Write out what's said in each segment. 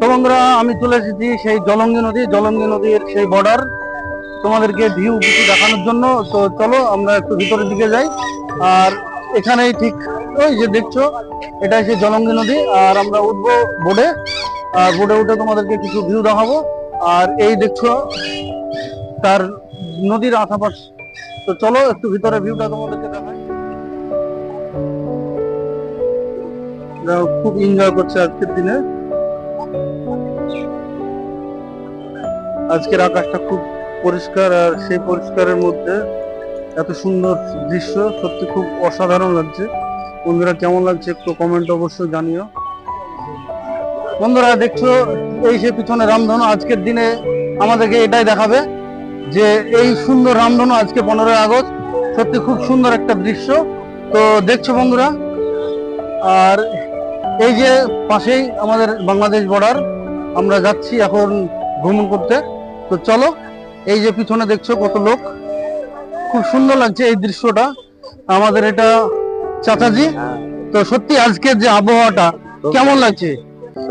তো বন্ধুরা, আমি চলে এসেছি সেই জলঙ্গি নদীর সেই বর্ডার তোমাদেরকে ভিউ কিছু দেখানোর জন্য। তো চলো আমরা একটু ভিতরের দিকে যাই। আর এখানেই ঠিক ওই যে দেখছো, এটাই সেই জলঙ্গি নদী। আর আমরা উঠবো বোটে, আর বোটে উঠে তোমাদেরকে কিছু ভিউ দেখাবো। আর এই দেখছো তার নদীর আশেপাশ। তো চলো একটু ভিতরে ভিউটা তোমাদেরকে দেখাই। খুব এনজয় করছে আজকের দিনে। আজকের আকাশটা খুব পরিষ্কার, আর সেই পরিষ্কারের মধ্যে এত সুন্দর দৃশ্য, সত্যি খুব অসাধারণ লাগছে। বন্ধুরা, কেমন লাগছে একটু কমেন্ট অবশ্যই জানিও। বন্ধুরা দেখছো, এই সে পিছনে রামধনু আজকের দিনে আমাদেরকে এটাই দেখাবে যে এই সুন্দর রামধনু আজকে 15ই আগস্ট। সত্যি খুব সুন্দর একটা দৃশ্য। তো দেখছো বন্ধুরা, আর এই যে পাশেই আমাদের বাংলাদেশ বর্ডার, আমরা যাচ্ছি এখন ভ্রমণ করতে। তো চলো, এই যে পিছনে দেখছো কত লোক, খুব সুন্দর লাগছে এই দৃশ্যটা। আমাদের এটা চাচাজি। তো সত্যি আজকের যে আবহাওয়াটা কেমন লাগছে,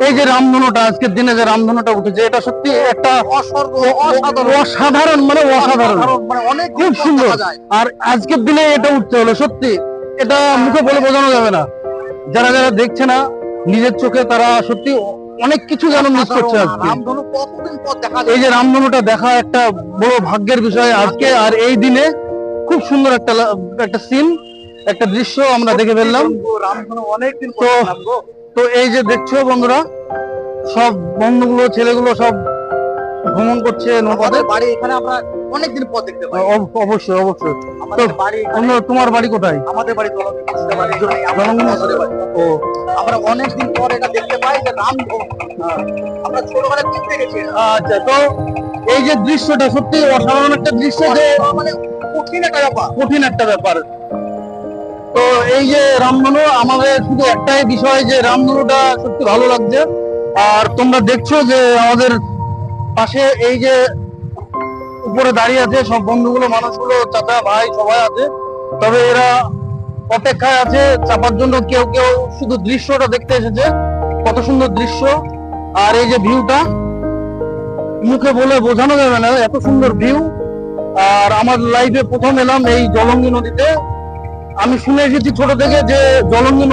এই যে রামধনুটা আজকের দিনে যে রামধনুটা উঠেছে, এটা সত্যি একটা অসাধারণ, মানে অসাধারণ, মানে অনেক খুব সুন্দর। আর আজকের দিনে এটা উঠতে হলো, সত্যি এটা মুখে বলে বোঝানো যাবে না। যারা যারা দেখছে না নিজের চোখে, তারা সত্যি অনেক কিছু যেন মিস করছে আজকে। এই যে রামধনুটা দেখা একটা বড় ভাগ্যের বিষয় আজকে। আর এই দিনে খুব সুন্দর একটা সিন, একটা দৃশ্য আমরা দেখে ফেললাম। তো এই যে দেখছো বন্ধুরা, সব বন্ধুগুলো ছেলেগুলো সব ভ্রমণ করছে নৌকাতে। বাড়ি এখানে আমরা অনেকদিন পর দেখতে পাই। অবশ্যই অবশ্যই। তো তোমার বাড়ি কোথায়? আমাদের বাড়ি ও, আমরা অনেকদিন পর এটা দেখতে পাই যে রামধনু। আমরা ছোটবেলায় দেখতে গেছি। আচ্ছা, তো এই যে দৃশ্যটা সত্যি অসাধারণ একটা দৃশ্য, যে মানে কঠিন একটা ব্যাপার। তো এই যে রামধনু, আমাদের শুধু একটাই বিষয় যে রামধনুটা সত্যি ভালো লাগছে। আর তোমরা দেখছো যে আমাদের পাশে এই যে উপরে দাঁড়িয়ে আছে সব বন্ধুগুলো, মানুষগুলো, চাচা ভাই সবাই আছে। তবে এরা অপেক্ষায় আছে চাপার জন্য। কেউ কেউ শুধু দৃশ্যটা দেখতে এসেছে, কত সুন্দর দৃশ্য। আর এই যে ভিউটা মুখে বলে বোঝানো যাবে না, এত সুন্দর ভিউ। আর আমার লাইফে প্রথম এলাম এই জলঙ্গি নদীতে। আমি শুনে এসেছি ছোট থেকে যে জলঙ্গি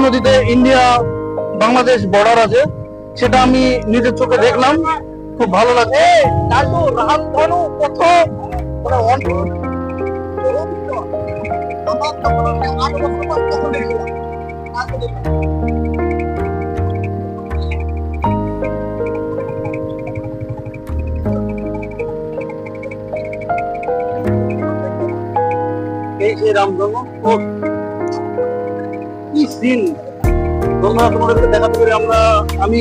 নদীতে ইন্ডিয়া বাংলাদেশ বর্ডার আছে। সেটা আমি নিজের চোখে দেখলাম, খুব ভালো লাগছে। রামধনু প্রথম এই যে রামধনু, কি সিন তোমরা তোমাদেরকে দেখাতে পারি। আমি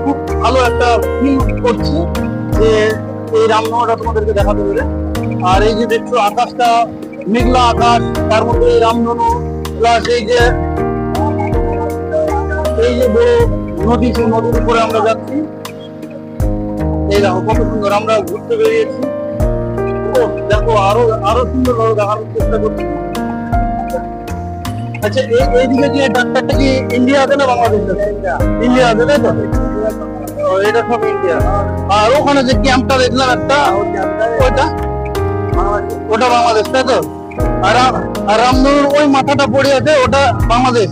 খুব ভালো একটা ফিল করছি যে এই রামধনুটা তোমাদেরকে দেখাতে পেরে। আর এই যে দেখছো আকাশটা মেঘলা আকাশ, তার মধ্যে এই রামধনু প্লাস এই যে বড় নদী, সেই নদীর উপরে আমরা যাচ্ছি। এই দেখো কত সুন্দর, আমরা ঘুরতে বেরিয়েছি। দেখো আরো সুন্দর ভাবে দেখানোর চেষ্টা করছি। আচ্ছা, এইদিকে যে ডাক্তারটা কি ইন্ডিয়া আছে না বাংলাদেশ? ইন্ডিয়া আছে, তাই তো? এটা সব ইন্ডিয়া। আর ওখানে যে ক্যাম্পটা দেখলাম একটা, ওটা বাংলাদেশ, তাই তো? আর রামধনুর ওই মাথাটা পড়ে আছে, ওটা বাংলাদেশ।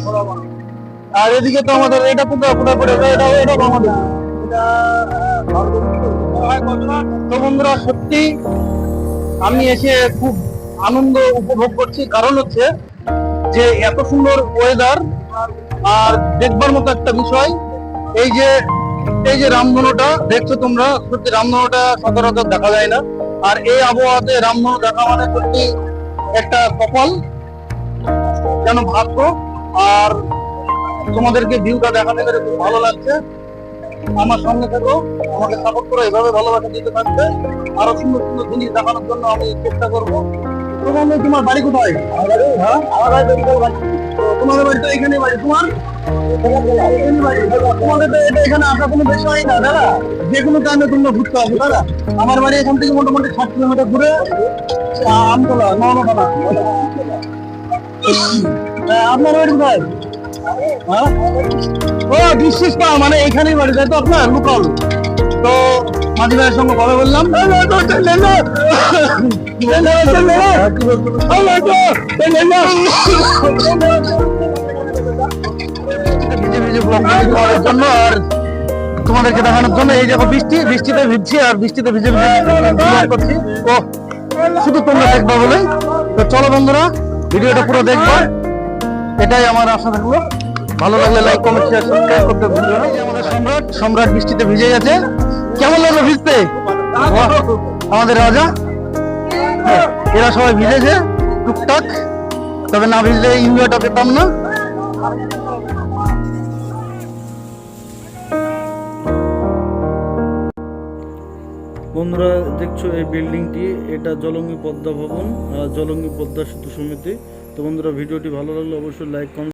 আর এদিকে তো আমাদের এটা কোথায় পড়ে আছে, এটা বাংলাদেশ। তো বন্ধুরা, সত্যি আমি এসে খুব আনন্দ উপভোগ করছি। কারণ হচ্ছে যে এত সুন্দর ওয়েদার, আর দেখবার মতো একটা বিষয় এই যে রামধনুটা দেখছো তোমরা। সত্যি রামধনুটা সচরাচর দেখা যায় না। আর এই আবহাওয়াতে রামধনু দেখা মানে সত্যি একটা কপাল, যেন ভাগ্য। আর তোমাদেরকে ভিউটা দেখাতে পেরে খুব ভালো লাগছে। আমার সঙ্গে থেকো, আমাকে সাপোর্ট করো, এভাবে ভালোবাসা দিতে থাকবে। আরো সুন্দর সুন্দর জিনিস দেখানোর জন্য আমি চেষ্টা করবো। তোমার বাড়ি কোথায়? হ্যাঁ, আমার বাড়ি বাড়ি। তোমাদের বাড়ি তো এখানে বাড়ি, তোমার তোমাদের তো এটা এখানে আসা কোনো বিষয় না দাদা। যে কোনো টাইমে তোমরা ঘুরতে আসো দাদা। আমার বাড়ি এখান থেকে মোটামুটি 60 কিলোমিটার দূরে, আমতলা, নওগাঁ। আপনার বাড়ি কোথায়? হ্যাঁ? ও বিশ্বাস পা মানে এখানেই বাড়ি তাই তো আপনার লোকাল। তো মাঝি ভাইয়ের সঙ্গে কথা বললাম। ভিজে ভিজে ব্লগ করার জন্য আর তোমাদেরকে দেখানোর জন্য এই দেখো বৃষ্টিতে ভিজছি আর বৃষ্টিতে ভিজে ভিজে ব্লগ করছি। ও শুধু তোমরা দেখবা বলে। তো চলো বন্ধুরা ভিডিওটা পুরো দেখবা, এটাই আমার আশা থাকলো। ভালো লাগলে লাইক কমেন্ট শেয়ার সাবস্ক্রাইব করতে ভুলবে না। আমাদের সম্রাট বৃষ্টিতে ভিজে গেছে। কেমন লাগলো ভিজতে? বাহ, আমাদের রাজা এরা সবাই ভিজেছে টুকটাক, তবে না ভিজলে এনজয়টা পেতাম না। বন্ধুরা দেখছো এই বিল্ডিংটি, এটা জলঙ্গি পদ্মা ভবন, জলঙ্গি পদ্মা সেতু সমিতি। তো বন্ধুরা ভিডিওটি ভালো লাগলে অবশ্যই লাইক কমেন্ট